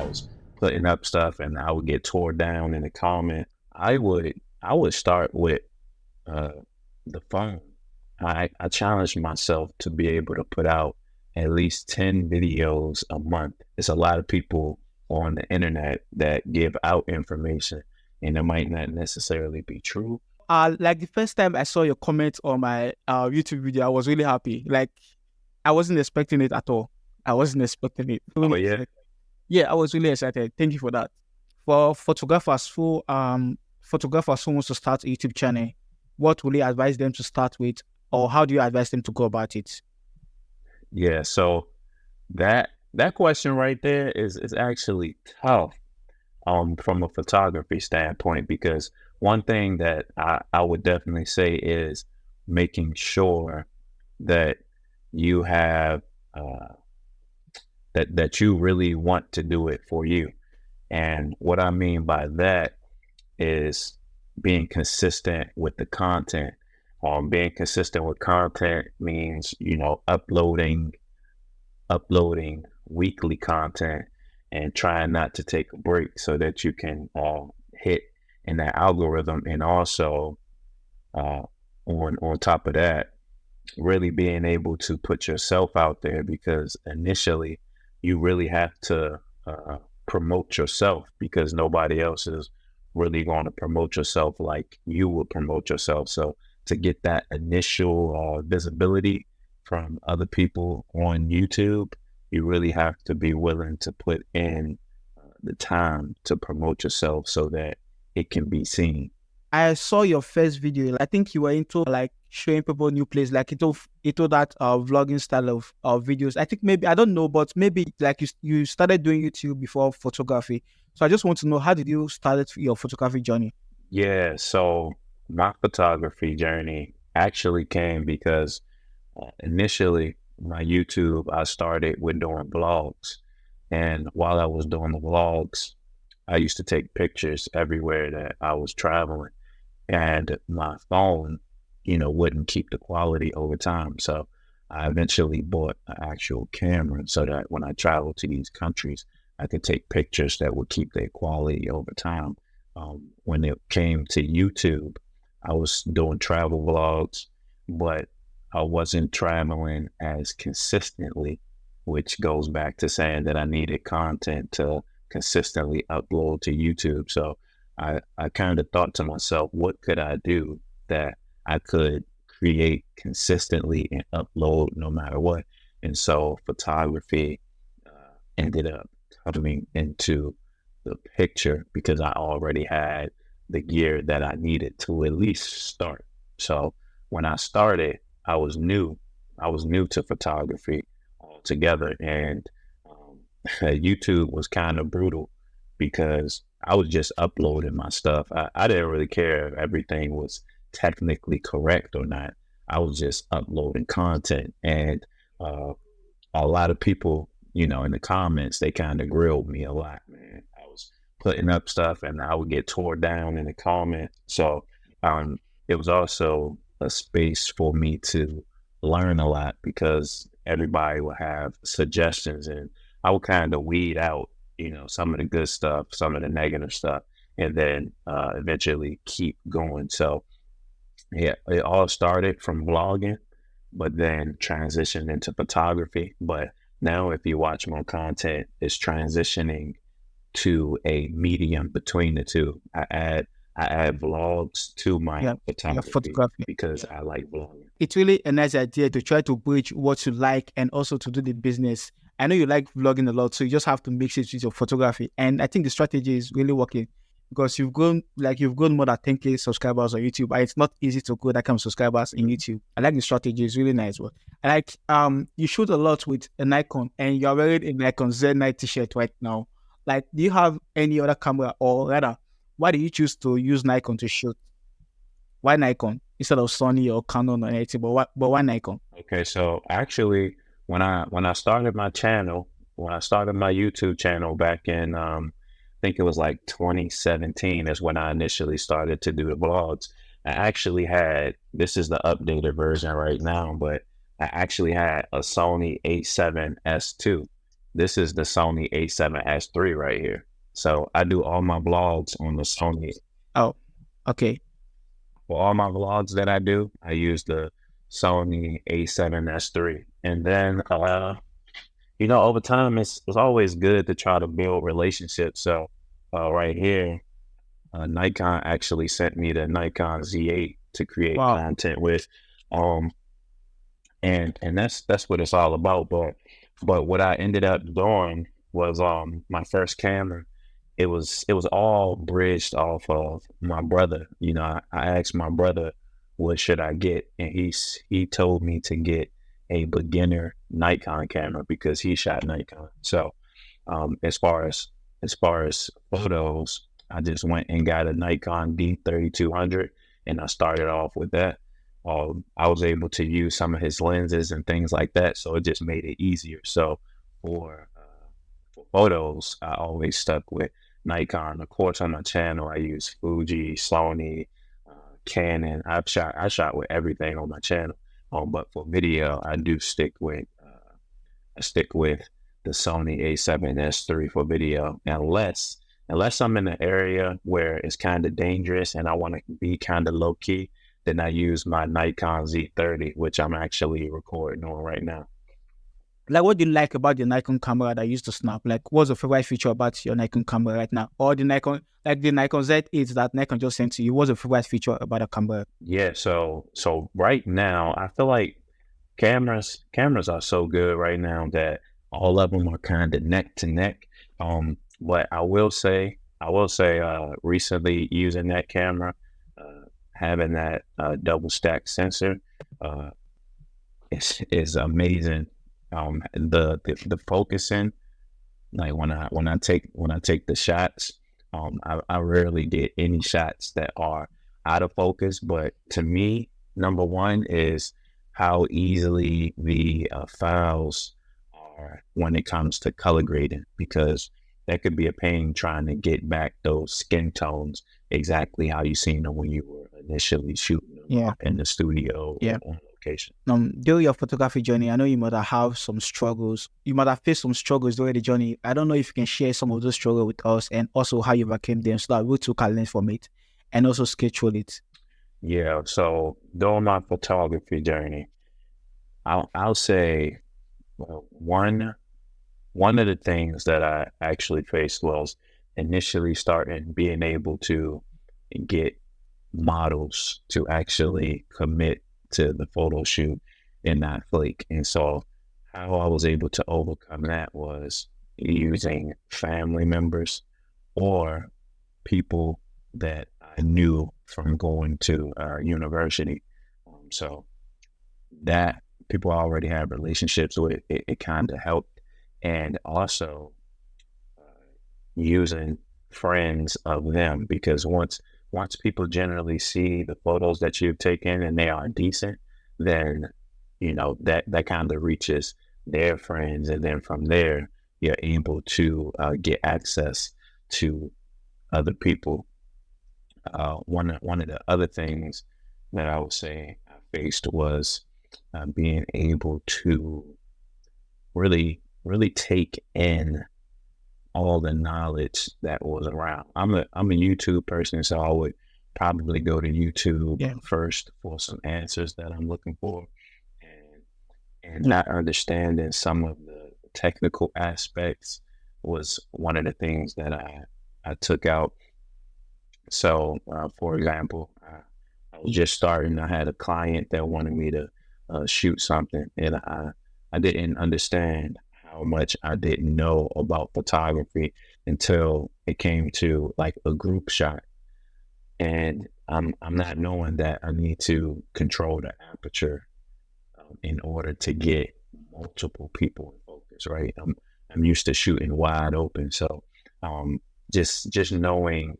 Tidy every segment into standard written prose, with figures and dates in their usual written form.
was putting up stuff and I would get tore down in the comment, I would start with uh, the phone. I challenged myself to be able to put out at least 10 videos a month. There's a lot of people on the internet that give out information and it might not necessarily be true. Like the first time I saw your comment on my YouTube video, I was really happy. Like I wasn't expecting it at all. I wasn't expecting it. Oh Really yeah. excited. Yeah, I was really excited. Thank you for that. For photographers who wants to start a YouTube channel, what will you advise them to start with, or how do you advise them to go about it? Yeah. So that question right there is actually tough from a photography standpoint, because one thing that I would definitely say is making sure that you have that you really want to do it for you. And what I mean by that is being consistent with the content. Being consistent with content means, uploading weekly content and trying not to take a break so that you can hit in that algorithm. And also uh, on top of that, really being able to put yourself out there, because initially you really have to promote yourself, because nobody else is really going to promote yourself like you would promote yourself. So to get that initial visibility from other people on YouTube, you really have to be willing to put in the time to promote yourself so that it can be seen. I saw your first video. I think you were into like showing people new place, like into that vlogging style of videos. I think maybe I don't know, but maybe like you started doing YouTube before photography. So I just want to know, how did you start your photography journey? Yeah, so my photography journey actually came because initially my YouTube, I started with doing vlogs. And while I was doing the vlogs, I used to take pictures everywhere that I was traveling. And my phone, wouldn't keep the quality over time. So I eventually bought an actual camera so that when I traveled to these countries, I could take pictures that would keep their quality over time. When it came to YouTube, I was doing travel vlogs, but I wasn't traveling as consistently, which goes back to saying that I needed content to consistently upload to YouTube. So I kind of thought to myself, what could I do that I could create consistently and upload no matter what? And so photography ended up coming into the picture because I already had the gear that I needed to at least start. So when I started, I was new. I was new to photography altogether, and YouTube was kind of brutal because I was just uploading my stuff. I didn't really care if everything was technically correct or not. I was just uploading content, and uh, a lot of people, in the comments, they kind of grilled me a lot, man. I was putting up stuff and I would get tore down in the comments. So it was also a space for me to learn a lot, because everybody would have suggestions and I would kind of weed out, some of the good stuff, some of the negative stuff, and then eventually keep going. So yeah, it all started from vlogging, but then transitioned into photography. But now, if you watch my content, it's transitioning to a medium between the two. I add vlogs to my Yeah, your photography photography. because I like vlogging. It's really a nice idea to try to bridge what you like and also to do the business. I know you like vlogging a lot, so you just have to mix it with your photography. And I think the strategy is really working, because you've grown more than 10K subscribers on YouTube, and it's not easy to grow that kind of subscribers in YouTube. I like the strategy; it's really nice. Well, I like you shoot a lot with a Nikon, and you're wearing a Nikon Z9 t-shirt right now. Like, do you have any other camera, or rather, why do you choose to use Nikon to shoot? Why Nikon instead of Sony or Canon or anything? But why Nikon? Okay, so actually, when I started my channel, when I started my YouTube channel back in, I think it was like 2017 is when I initially started to do the vlogs. I actually had, this is the updated version right now, but I actually had a Sony A7S II this is the Sony A7S III right here. So I do all my vlogs on the Sony. Oh, okay. For all my vlogs that I do, I use the Sony A7S III. And then, over time, it's always good to try to build relationships. So right here, Nikon actually sent me the Nikon Z8 to create Wow. content with. Um, and that's what it's all about. But what I ended up doing was my first camera. It was all bridged off of my brother. I asked my brother, what should I get, and he told me to get a beginner Nikon camera because he shot Nikon. So as far as photos, I just went and got a Nikon D3200, and I started off with that. I was able to use some of his lenses and things like that, so it just made it easier. So for photos, I always stuck with Nikon. Of course, on my channel, I use Fuji, Sony, Canon. I shot with everything on my channel. But for video, I stick with the Sony A7S III for video, unless I'm in an area where it's kind of dangerous and I want to be kind of low key. Then I use my Nikon Z30, which I'm actually recording on right now. Like, what do you like about the Nikon camera that you used to snap? Like, what's your favorite feature about your Nikon camera right now? Or the Nikon Z8 that Nikon just sent to you, what's your favorite feature about the camera? Yeah, so right now I feel like cameras are so good right now that all of them are kind of neck to neck. But I will say, recently using that camera, having that double stack sensor, uh, is amazing. The focusing, like when I take the shots, I rarely get any shots that are out of focus. But to me, number one is how easily the files are when it comes to color grading, because that could be a pain trying to get back those skin tones exactly how you seen them when you were initially shooting them Yeah. in the studio Yeah. or on location. During your photography journey, I know you might have some struggles. You might have faced some struggles during the journey. I don't know if you can share some of those struggles with us and also how you overcame them so that we too can learn from it and also schedule it. Yeah, so during my photography journey, I'll say, one of the things that I actually faced was initially starting being able to get models to actually commit to the photo shoot and not flake. And so how I was able to overcome that was using family members or people that I knew from going to university. So that people I already had relationships with, it kind of helped. And also uh, using friends of them, because once people generally see the photos that you've taken and they are decent, then that kind of reaches their friends, and then from there you're able to get access to other people. One of the other things that I would say I faced was being able to really take in all the knowledge that was around. I'm a YouTube person, so I would probably go to YouTube Yeah. first for some answers that I'm looking for, and not understanding some of the technical aspects was one of the things that I took out. So, for example, I was just starting. I had a client that wanted me to shoot something, and I didn't understand how much I didn't know about photography until it came to like a group shot, and I'm not knowing that I need to control the aperture in order to get multiple people in focus. Right? I'm used to shooting wide open, so um, just knowing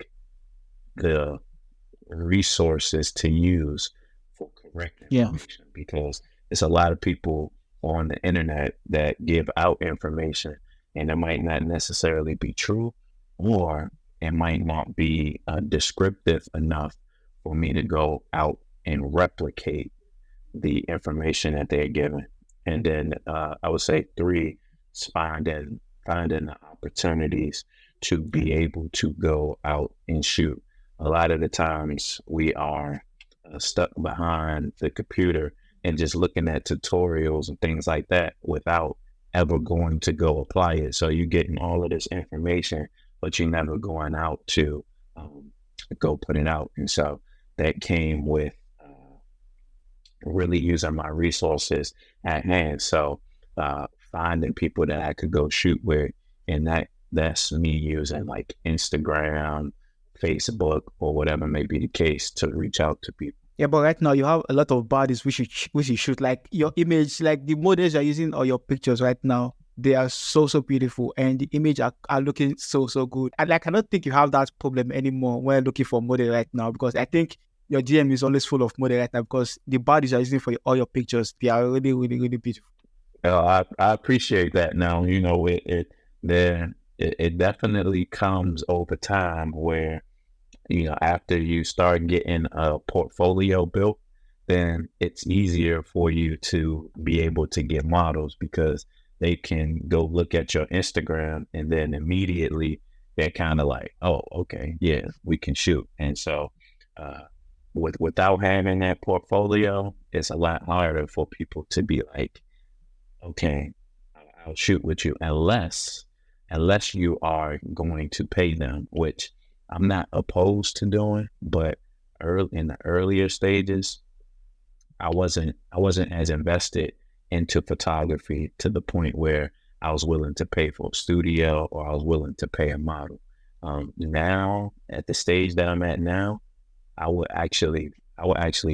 the resources to use for correct Yeah. information, because there's a lot of people on the internet that give out information and it might not necessarily be true, or it might not be descriptive enough for me to go out and replicate the information that they're given. And then I would say three is finding finding the opportunities to be able to go out and shoot. A lot of the times we are stuck behind the computer and just looking at tutorials and things like that without ever going to go apply it. So you're getting all of this information, but you're never going out to um, go put it out. And so that came with really using my resources at hand. So finding people that I could go shoot with, and that's me using like Instagram, Facebook, or whatever may be the case to reach out to people. Yeah, but right now you have a lot of bodies which you shoot. Like your image, like the models you're using or your pictures right now, they are so beautiful, and the image are looking so good. And like I don't think you have that problem anymore when looking for model right now, because I think your DM is always full of model right now because the bodies you're using for all your pictures, they are really beautiful. I appreciate that. Now it definitely comes over time where after you start getting a portfolio built, then it's easier for you to be able to get models because they can go look at your Instagram and then immediately they're kind of like, oh, okay, yeah, we can shoot. And so, without having that portfolio, it's a lot harder for people to be like, okay, I'll shoot with you unless you are going to pay them, which I'm not opposed to doing, but early in the earlier stages, I wasn't as invested into photography to the point where I was willing to pay for a studio or I was willing to pay a model. Now at the stage that I'm at now, I would actually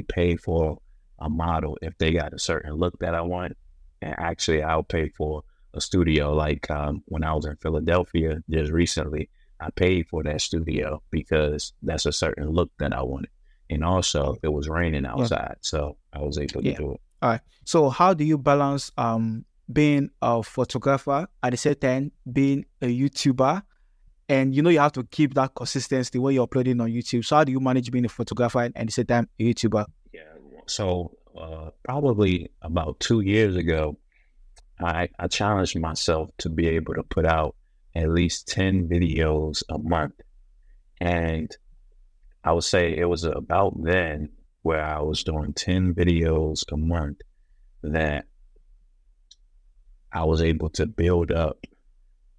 pay for a model if they got a certain look that I want, and actually I'll pay for a studio. Like when I was in Philadelphia just recently, I paid for that studio because that's a certain look that I wanted. And also it was raining Yeah. outside, so I was able to Yeah. do it. All right. So how do you balance being a photographer at the same time being a YouTuber? And you have to keep that consistency when you're uploading on YouTube. So how do you manage being a photographer and at the same time a YouTuber? Yeah. So probably about 2 years ago, I challenged myself to be able to put out at least 10 videos a month. And I would say it was about then where I was doing 10 videos a month that I was able to build up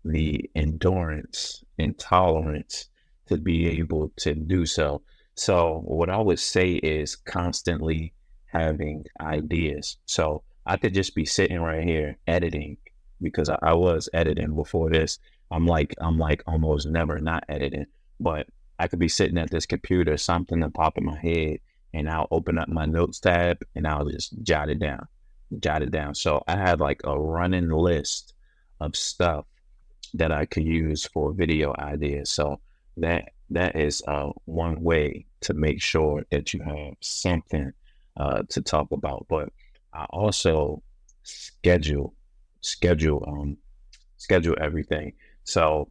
the endurance and tolerance to be able to do so. So what I would say is constantly having ideas. So I could just be sitting right here editing because I was editing before this. I'm like almost never not editing, but I could be sitting at this computer, something to pop in my head, and I'll open up my notes tab and I'll just jot it down. So I have like a running list of stuff that I could use for video ideas. So that is one way to make sure that you have something to talk about. But I also schedule schedule schedule everything. So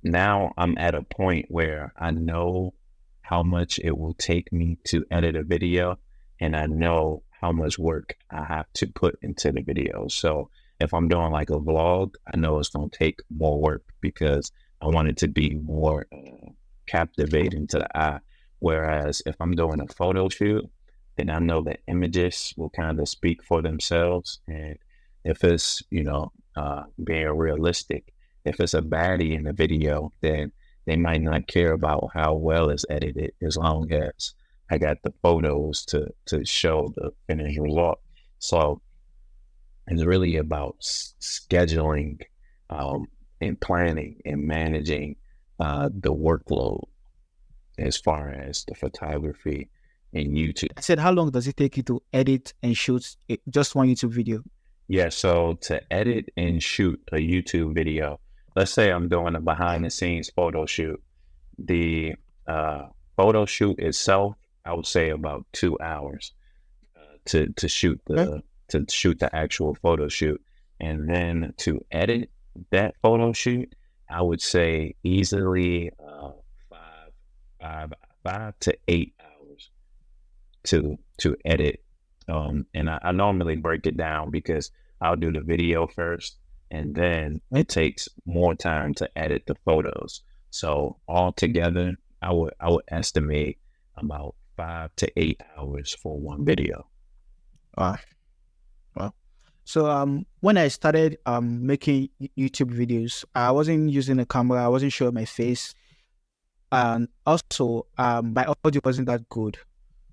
now I'm at a point where I know how much it will take me to edit a video, and I know how much work I have to put into the video. So if I'm doing like a vlog, I know it's going to take more work because I want it to be more captivating to the eye. Whereas if I'm doing a photo shoot, then I know that images will kind of speak for themselves. And if it's, being realistic, if it's a baddie in the video, then they might not care about how well it's edited as long as I got the photos to show the finished result. So it's really about scheduling and planning and managing the workload as far as the photography and YouTube. I said, how long does it take you to edit and shoot just one YouTube video? Yeah, so to edit and shoot a YouTube video, let's say I'm doing a behind the scenes photo shoot. The photo shoot itself, I would say about 2 hours to shoot Okay. the actual photo shoot, and then to edit that photo shoot, I would say easily five, five, 5 to 8 hours to edit. And I normally break it down because I'll do the video first, and then Right? it takes more time to edit the photos. So altogether, I would estimate about 5 to 8 hours for one video. Wow. Wow. So when I started making YouTube videos, I wasn't using a camera, I wasn't showing my face, and also my audio wasn't that good.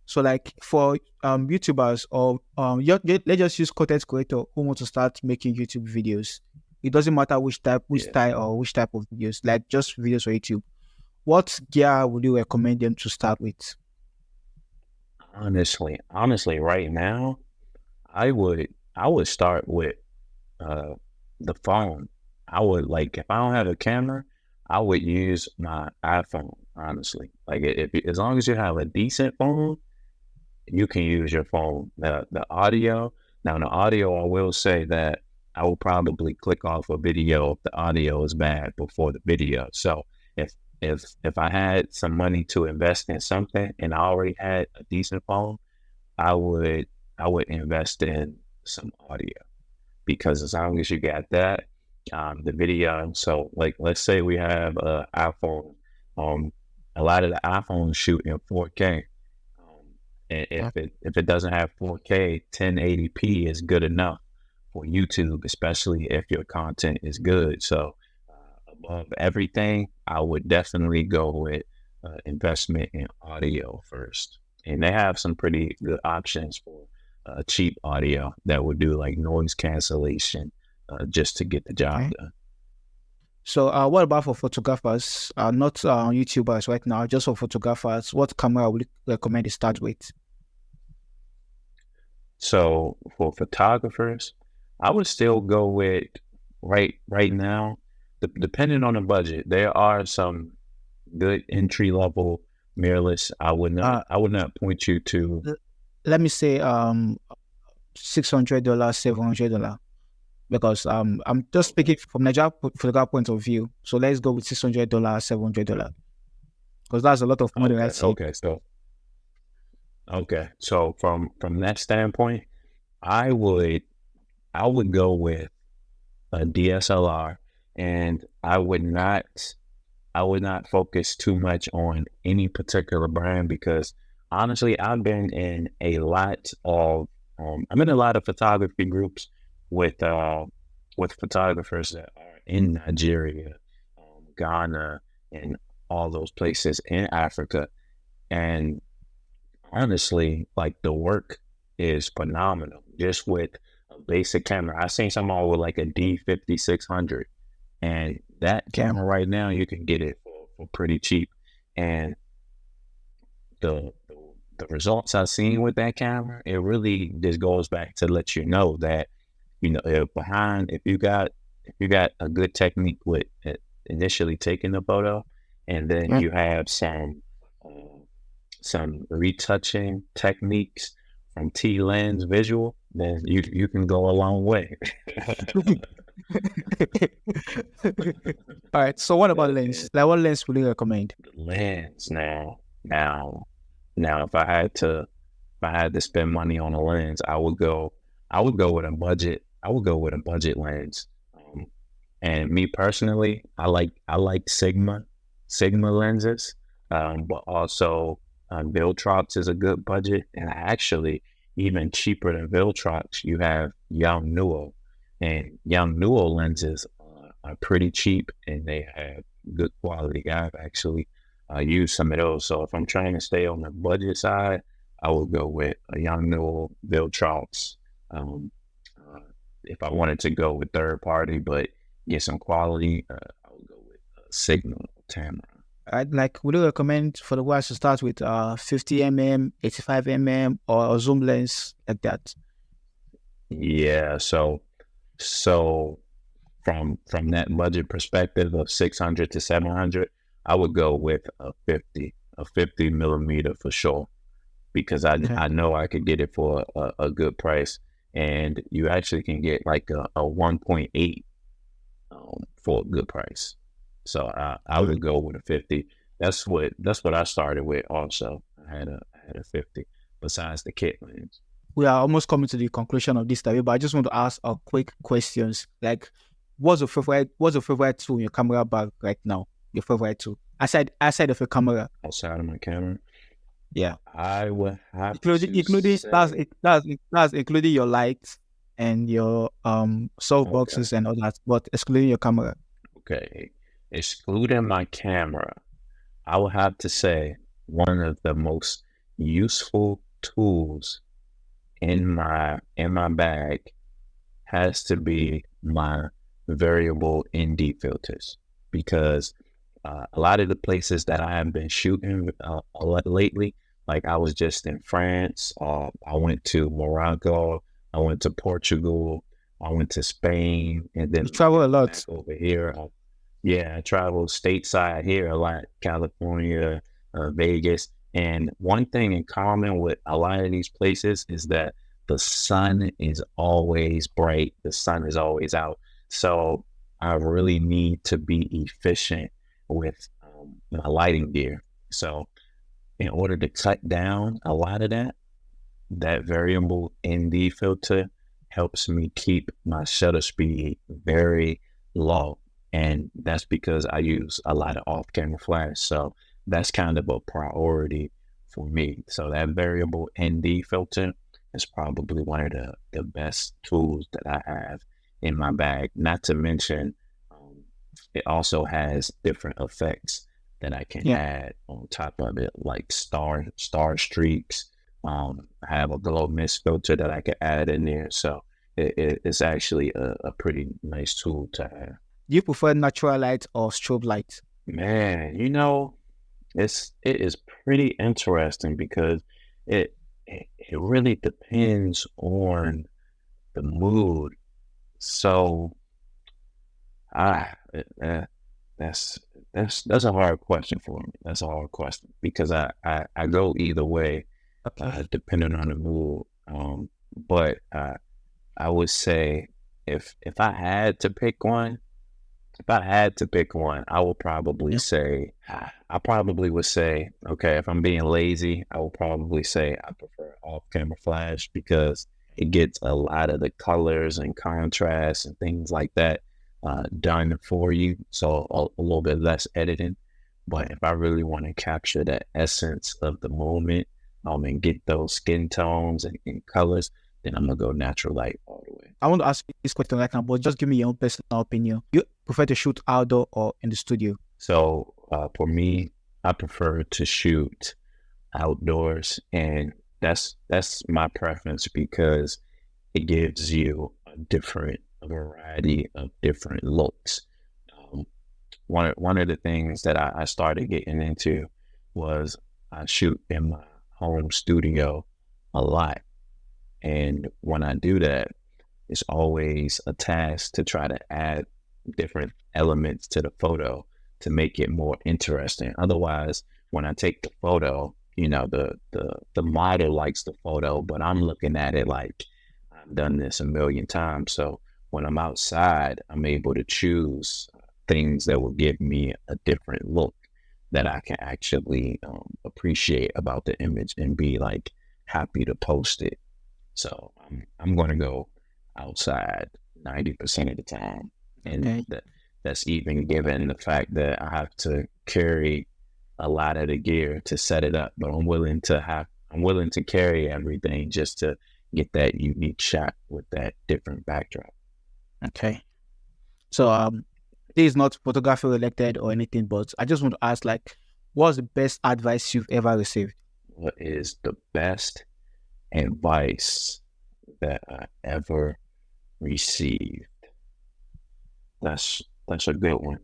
So like for YouTubers or let's just use content creator who want to start making YouTube videos. It doesn't matter which Yeah. style or which type of videos, like just videos for YouTube. What gear would you recommend them to start with? Honestly, right now, I would start with uh the phone. I would like if I don't have a camera, I would use my iPhone. Honestly, like if as long as you have a decent phone, you can use your phone. The audio now, the audio, I will say that I will probably click off a video if the audio is bad before the video. So if if I had some money to invest in something and I already had a decent phone, I would I would invest in some audio because as long as you got that, the video. So like let's say we have a iPhone, um, a lot of the iPhones shoot in 4K. Um, and Yeah. if it doesn't have 4K, 1080p is good enough for YouTube, especially if your content is good. So above everything, I would definitely go with investment in audio first. And they have some pretty good options for cheap audio that would do like noise cancellation just to get the job Okay. done. So what about for photographers? Not YouTubers right now, just for photographers. What camera would you recommend to start with? So for photographers, I would still go with right now, depending on the budget. There are some good entry level mirrorless. Uh, I would not point you to. l- Let me say $600, $700, because I'm just Okay. speaking from Nigeria photographer point of view. So let's go with $600, $700, because that's a lot of money, Okay. right here. Okay. So from that standpoint, I would I would go with a DSLR, and I would not focus too much on any particular brand because honestly, I'm in a lot of photography groups with uh with photographers that are in Nigeria, Ghana, and all those places in Africa. And honestly, like the work is phenomenal. Just with a basic camera, I seen someone with like a D5600, and that Okay. camera right now you can get it for pretty cheap. And the, the the results I've seen with that camera, it really just goes back to let you know that if you got a good technique with initially taking the photo, and then Yeah. you have uh, some retouching techniques from T Lens Visual, then you can go a long way. All right. So what about The lens? Like, what lens would you recommend? lens now, if I had to spend money on a lens, I would go with a budget. I would go with a budget lens. And me personally, I like Sigma lenses, but also Viltrox is a good budget, and actually even cheaper than Viltrox, you have Young Nuo, and Young Nuo lenses are pretty cheap and they have good quality. I've actually used some of those. So if I'm trying to stay on the budget side, I would go with a Young Nuo Viltrox. Um, uh, if I wanted to go with third party, but get some quality, I would go with Signal Tamron. I'd like, would you recommend for the guys to start with 50 mm, 85 mm, or a zoom lens like that? Yeah, so from that budget perspective of 600 to 700, I would go with a 50 millimeter for sure because Okay. I know I could get it for a good price, and you actually can get like a 1.8 for a good price. So I Uh, would go with a 50. That's what I started with. Also, I had a 50. Besides the kit we are almost coming to the conclusion of this study, but I just want to ask a quick questions. Like, what's your favorite tool in your camera bag right now? Your favorite tool aside of your camera. Outside of my camera, Yeah. I would have Including say, that's including your lights and your soft okay, boxes and all that, but excluding your camera. okay, excluding my camera, I would have to say one of the most useful tools in my bag has to be my variable ND filters, because a lot of the places that I have been shooting a lot lately, like I was just in France, I went to Morocco, I went to Portugal, I went to Spain, and You then travel a back lot. over here. Yeah, I travel stateside here a lot, California, Vegas. And one thing in common with a lot of these places is that the sun is always bright, the sun is always out. So I really need to be efficient with my lighting gear. So in order to cut down a lot of that variable ND filter helps me keep my shutter speed very low. And that's because I use a lot of off camera flash. So that's kind of a priority for me. So that variable ND filter is probably one of the best tools that I have in my bag. Not to mention, um, it also has different effects that I can Yeah. add on top of it, like star streaks. I have a glow mist filter that I can add in there. So it's actually a pretty nice tool to have. Do you prefer natural light or strobe light? Man, it is pretty interesting because it really depends on the mood. So I uh, that's that's a hard question for me. That's a hard question because I go either way, Okay. depending on the mood. But I would say if I had to pick one, if I had to pick one, I would probably Yeah. say, I probably would say, okay, if I'm being lazy, I would probably say I prefer off camera flash because it gets a lot of the colors and contrasts and things like that done for you. So a little bit less editing. But if I really want to capture that essence of the moment, and get those skin tones and colors, then I'm gonna go natural light all the way. I want to ask you this question right now, but just give me your own personal opinion. You prefer to shoot outdoor or in the studio? So for me, I prefer to shoot outdoors, and that's my preference because it gives you a variety of different looks. Um, one of the things that I started getting into was I shoot in my home studio a lot, and when I do that, it's always a task to try to add different elements to the photo to make it more interesting. Otherwise, when I take the photo, the model likes the photo, but I'm looking at it like I've done this a million times. So when I'm outside, I'm able to choose things that will give me a different look that I can actually appreciate about the image and be like happy to post it. So I'm going to go outside 90% of the time, and Okay. that's even given the fact that I have to carry a lot of the gear to set it up. But I'm willing to carry everything just to get that unique shot with that different backdrop. Okay. So this is not photography related or anything, but I just want to ask, like, what's the best advice you've ever received? What is the best advice that I ever received? That's a good one.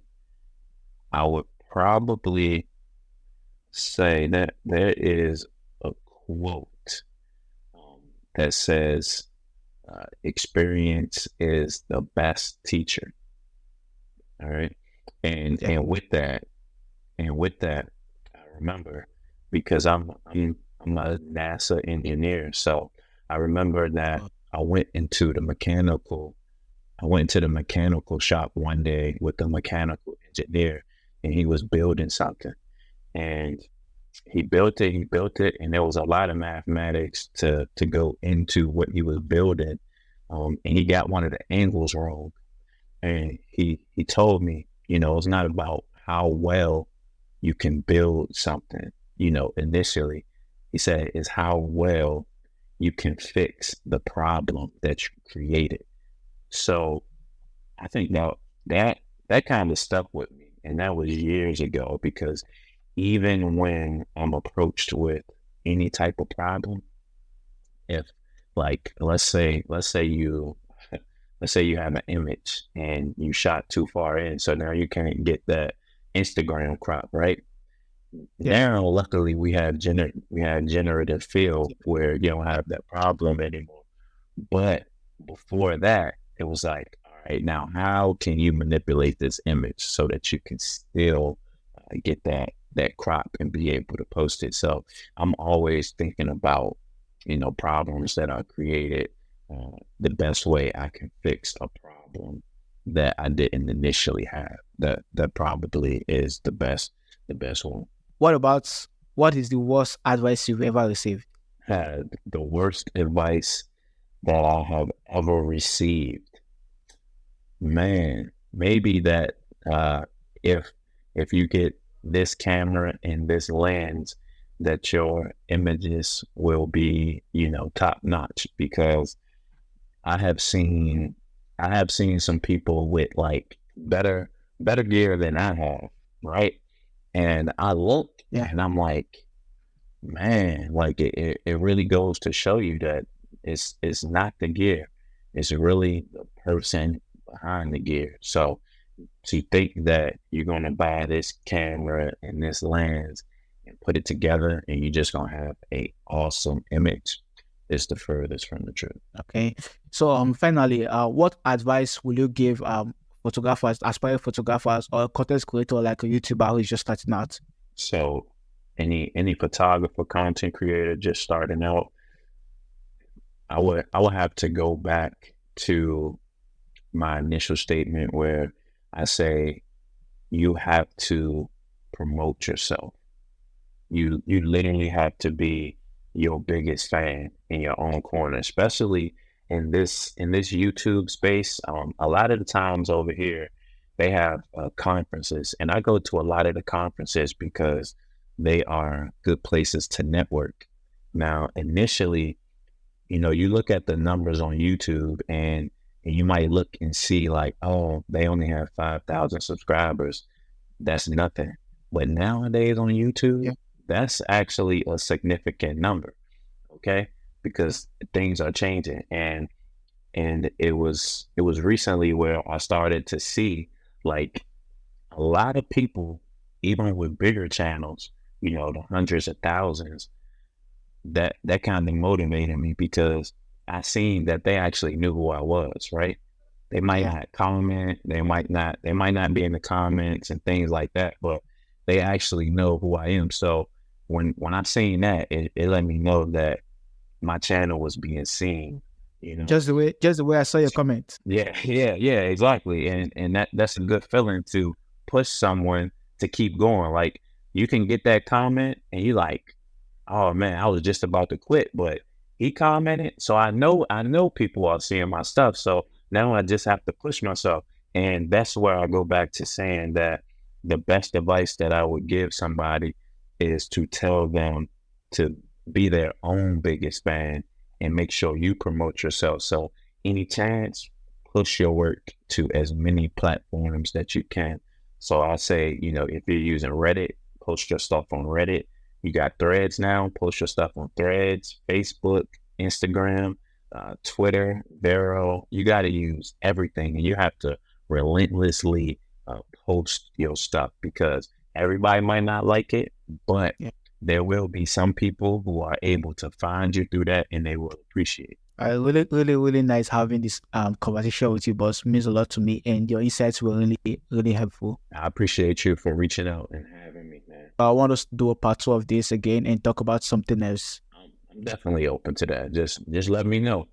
I would probably say that there is a quote um, that says, "Experience is the best teacher." All right, and Yeah. and with that, I remember because I'm a NASA engineer, so I remember that Oh, I went into the mechanical I went to the mechanical shop one day with the mechanical engineer, and he was building something. And he built it, and there was a lot of mathematics to go into what he was building. And he got one of the angles wrong. and he told me, it's not about how well you can build something, initially. He said it's how well you can fix the problem that you created. So I think that that kind of stuck with me, and that was years ago. Because even when I'm approached with any type of problem, if like let's say you let's say you have an image and you shot too far in, so now you can't get that Instagram crop, right? Yeah. Now, luckily, we have generative fill where you don't have that problem anymore. But before that, it was like, all right, now how can you manipulate this image so that you can still get that crop and be able to post it? So I'm always thinking about, problems that are created, the best way I can fix a problem that I didn't initially have. That probably is the best one. What is the worst advice you've ever received? Had the worst advice that I have ever received. Man, maybe that uh, if if you get this camera and this lens, that your images will be, top notch. Because I have seen I have seen some people with like better gear than I have, right? And I look Yeah. and I'm like, man, like it really goes to show you that it's not the gear, it's really the person behind the gear. So to think that you're gonna buy this camera and this lens and put it together and you're just gonna have a awesome image is the furthest from the truth. Okay. So finally, what advice will you give photographers, aspiring photographers, or a content creator like a YouTuber who is just starting out? So any photographer, content creator just starting out, I would have to go back to my initial statement where I say you have to promote yourself. You literally have to be your biggest fan in your own corner, especially in this YouTube space. A lot of the times over here, they have conferences, and I go to a lot of the conferences because they are good places to network. Now, initially, you look at the numbers on YouTube, and you might look and see like, oh, they only have 5,000 subscribers. That's nothing. But nowadays on YouTube, Yeah. that's actually a significant number. Okay. Because things are changing. And it was recently where I started to see like a lot of people, even with bigger channels, the hundreds of thousands, that kind of motivated me. Because I seen that they actually knew who I was, right? They might Yeah. not comment, they might not be in the comments and things like that, but they actually know who I am. So when I seen that, it let me know that my channel was being seen, you know. Just the way I saw your comment. Yeah, yeah, exactly. And that's a good feeling to push someone to keep going. Like you can get that comment and you like, oh man, I was just about to quit, but he commented. So I know people are seeing my stuff. So now I just have to push myself. And that's where I go back to saying that the best advice that I would give somebody is to tell them to be their own biggest fan and make sure you promote yourself. So any chance, push your work to as many platforms that you can. So I say, if you're using Reddit, post your stuff on Reddit. You got Threads now, post your stuff on Threads, Facebook, Instagram, Twitter, Vero. You got to use everything, and you have to relentlessly post your stuff, because everybody might not like it, but Yeah. there will be some people who are able to find you through that, and they will appreciate it. Really, really, really nice having this conversation with you, boss. Means a lot to me, and your insights were really, really helpful. I appreciate you for reaching out and having me, man. I want us to do a part two of this again and talk about something else. I'm definitely open to that. Just let me know.